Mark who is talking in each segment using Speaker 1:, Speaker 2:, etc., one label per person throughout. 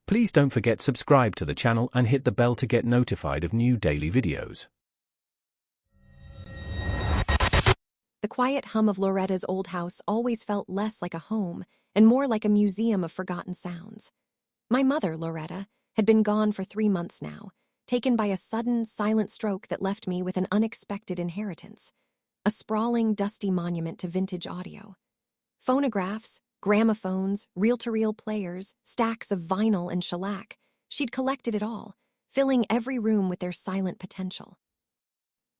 Speaker 1: Please don't forget subscribe to the channel and hit the bell to get notified of new daily videos.
Speaker 2: The quiet hum of Loretta's old house always felt less like a home and more like a museum of forgotten sounds. My mother, Loretta, had been gone for 3 months now, taken by a sudden, silent stroke that left me with an unexpected inheritance. A sprawling, dusty monument to vintage audio. Phonographs, gramophones, reel-to-reel players, stacks of vinyl and shellac. She'd collected it all, filling every room with their silent potential.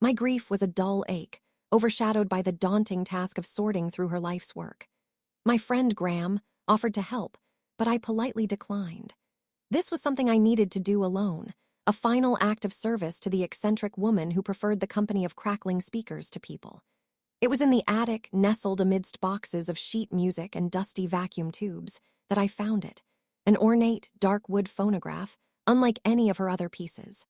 Speaker 2: My grief was a dull ache, overshadowed by the daunting task of sorting through her life's work. My friend Graham offered to help, but I politely declined. This was something I needed to do alone, a final act of service to the eccentric woman who preferred the company of crackling speakers to people. It was in the attic, nestled amidst boxes of sheet music and dusty vacuum tubes, that I found it, an ornate, dark wood phonograph, unlike any of her other pieces.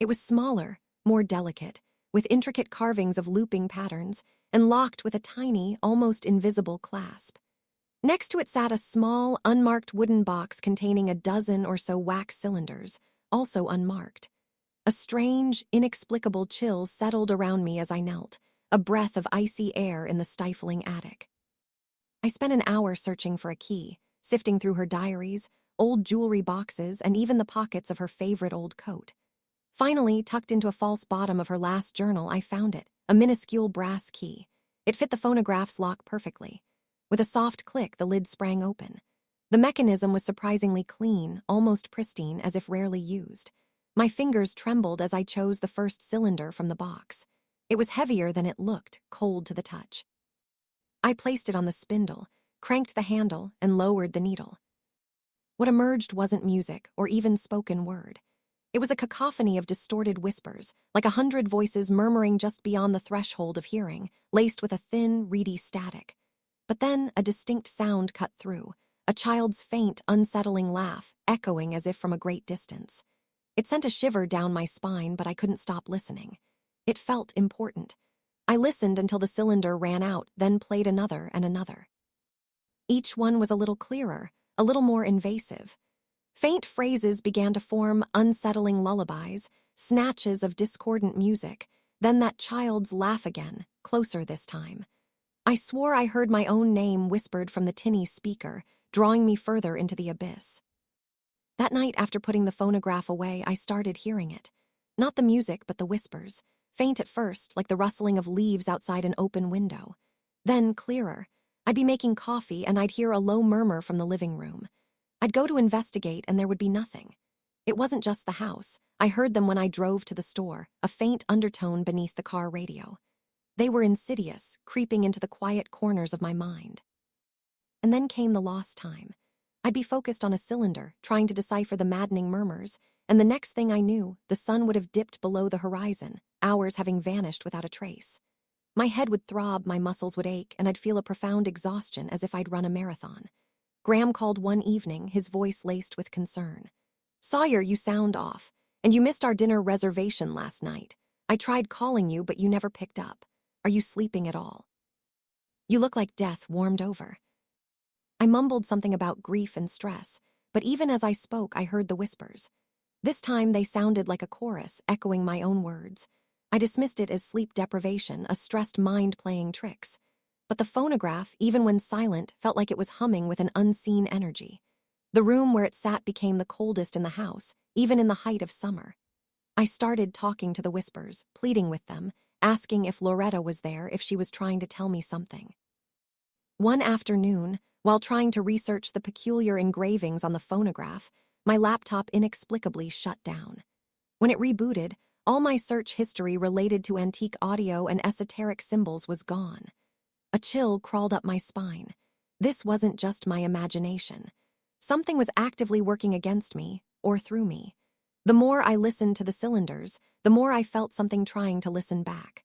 Speaker 2: It was smaller, more delicate, with intricate carvings of looping patterns, and locked with a tiny, almost invisible clasp. Next to it sat a small, unmarked wooden box containing a dozen or so wax cylinders, also unmarked. A strange, inexplicable chill settled around me as I knelt, a breath of icy air in the stifling attic. I spent an hour searching for a key, sifting through her diaries, old jewelry boxes, and even the pockets of her favorite old coat. Finally, tucked into a false bottom of her last journal, I found it, a minuscule brass key. It fit the phonograph's lock perfectly. With a soft click, the lid sprang open. The mechanism was surprisingly clean, almost pristine, as if rarely used. My fingers trembled as I chose the first cylinder from the box. It was heavier than it looked, cold to the touch. I placed it on the spindle, cranked the handle, and lowered the needle. What emerged wasn't music or even spoken word. It was a cacophony of distorted whispers, like 100 voices murmuring just beyond the threshold of hearing, laced with a thin, reedy static. But then a distinct sound cut through, a child's faint, unsettling laugh, echoing as if from a great distance. It sent a shiver down my spine, but I couldn't stop listening. It felt important. I listened until the cylinder ran out, then played another and another. Each one was a little clearer, a little more invasive. Faint phrases began to form, unsettling lullabies, snatches of discordant music, then that child's laugh again, closer this time. I swore I heard my own name whispered from the tinny speaker, drawing me further into the abyss. That night, after putting the phonograph away, I started hearing it. Not the music, but the whispers. Faint at first, like the rustling of leaves outside an open window. Then clearer. I'd be making coffee, and I'd hear a low murmur from the living room. I'd go to investigate, and there would be nothing. It wasn't just the house. I heard them when I drove to the store, a faint undertone beneath the car radio. They were insidious, creeping into the quiet corners of my mind. And then came the lost time. I'd be focused on a cylinder, trying to decipher the maddening murmurs, and the next thing I knew, the sun would have dipped below the horizon, hours having vanished without a trace. My head would throb, my muscles would ache, and I'd feel a profound exhaustion as if I'd run a marathon. Graham called one evening, his voice laced with concern. "Sawyer, you sound off, and you missed our dinner reservation last night. I tried calling you, but you never picked up. Are you sleeping at all? You look like death warmed over." I mumbled something about grief and stress, but even as I spoke, I heard the whispers. This time they sounded like a chorus, echoing my own words. I dismissed it as sleep deprivation, a stressed mind playing tricks. But the phonograph, even when silent, felt like it was humming with an unseen energy. The room where it sat became the coldest in the house, even in the height of summer. I started talking to the whispers, pleading with them, asking if Loretta was there, if she was trying to tell me something. One afternoon, while trying to research the peculiar engravings on the phonograph, my laptop inexplicably shut down. When it rebooted, all my search history related to antique audio and esoteric symbols was gone. A chill crawled up my spine. This wasn't just my imagination. Something was actively working against me, or through me. The more I listened to the cylinders, the more I felt something trying to listen back.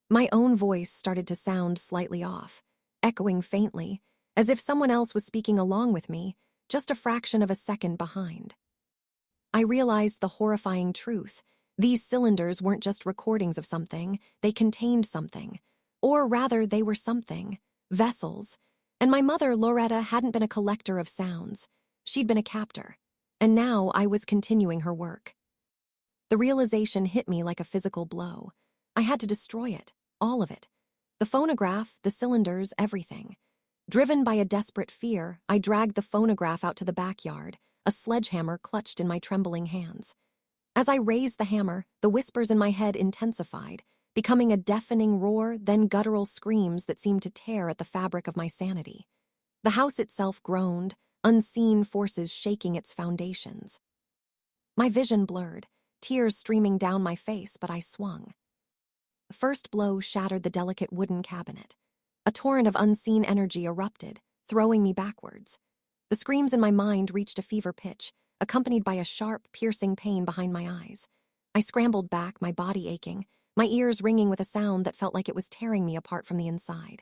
Speaker 2: My own voice started to sound slightly off, echoing faintly, as if someone else was speaking along with me, just a fraction of a second behind. I realized the horrifying truth. These cylinders weren't just recordings of something, they contained something. Or rather, they were something. Vessels. And my mother, Loretta, hadn't been a collector of sounds. She'd been a captor, and now I was continuing her work. The realization hit me like a physical blow. I had to destroy it, all of it. The phonograph, the cylinders, everything. Driven by a desperate fear, I dragged the phonograph out to the backyard, a sledgehammer clutched in my trembling hands. As I raised the hammer, the whispers in my head intensified, becoming a deafening roar, then guttural screams that seemed to tear at the fabric of my sanity. The house itself groaned, unseen forces shaking its foundations. My vision blurred, tears streaming down my face, but I swung. The first blow shattered the delicate wooden cabinet. A torrent of unseen energy erupted, throwing me backwards. The screams in my mind reached a fever pitch, accompanied by a sharp, piercing pain behind my eyes. I scrambled back, my body aching, my ears ringing with a sound that felt like it was tearing me apart from the inside.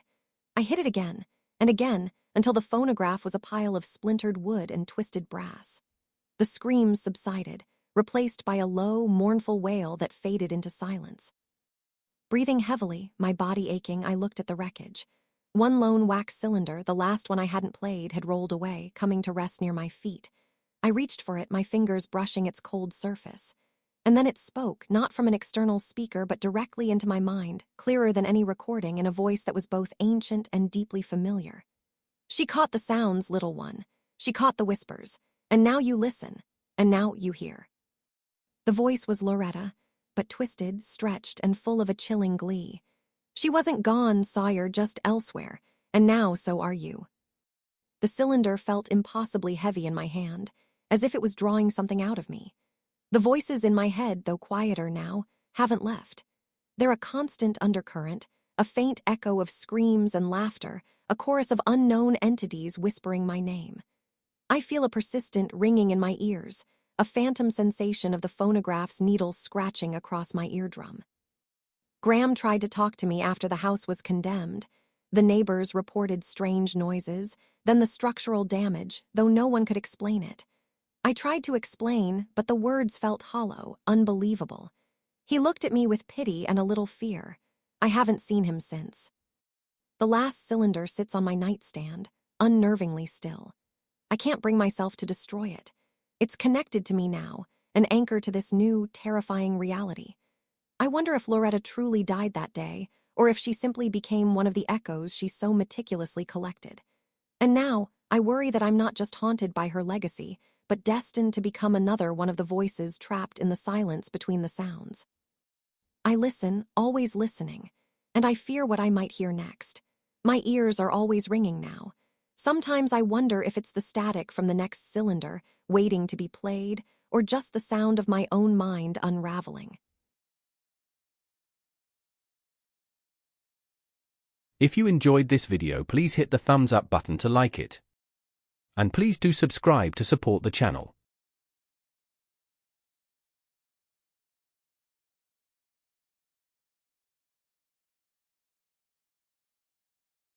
Speaker 2: I hit it again, and again, until the phonograph was a pile of splintered wood and twisted brass. The screams subsided, replaced by a low, mournful wail that faded into silence. Breathing heavily, my body aching, I looked at the wreckage. One lone wax cylinder, the last one I hadn't played, had rolled away, coming to rest near my feet. I reached for it, my fingers brushing its cold surface. And then it spoke, not from an external speaker, but directly into my mind, clearer than any recording, in a voice that was both ancient and deeply familiar. She caught the sounds, little one. She caught the whispers. And now you listen. And now you hear. The voice was Loretta, but twisted, stretched, and full of a chilling glee. She wasn't gone, Sawyer, just elsewhere, and now so are you. The cylinder felt impossibly heavy in my hand, as if it was drawing something out of me. The voices in my head, though quieter now, haven't left. They're a constant undercurrent, a faint echo of screams and laughter, a chorus of unknown entities whispering my name. I feel a persistent ringing in my ears, a phantom sensation of the phonograph's needles scratching across my eardrum. Graham tried to talk to me after the house was condemned. The neighbors reported strange noises, then the structural damage, though no one could explain it. I tried to explain, but the words felt hollow, unbelievable. He looked at me with pity and a little fear. I haven't seen him since. The last cylinder sits on my nightstand, unnervingly still. I can't bring myself to destroy it. It's connected to me now, an anchor to this new, terrifying reality. I wonder if Loretta truly died that day, or if she simply became one of the echoes she so meticulously collected. And now, I worry that I'm not just haunted by her legacy, but destined to become another one of the voices trapped in the silence between the sounds. I listen, always listening, and I fear what I might hear next. My ears are always ringing now. Sometimes I wonder if it's the static from the next cylinder, waiting to be played, or just the sound of my own mind unraveling.
Speaker 1: If you enjoyed this video, please hit the thumbs up button to like it. And please do subscribe to support the channel.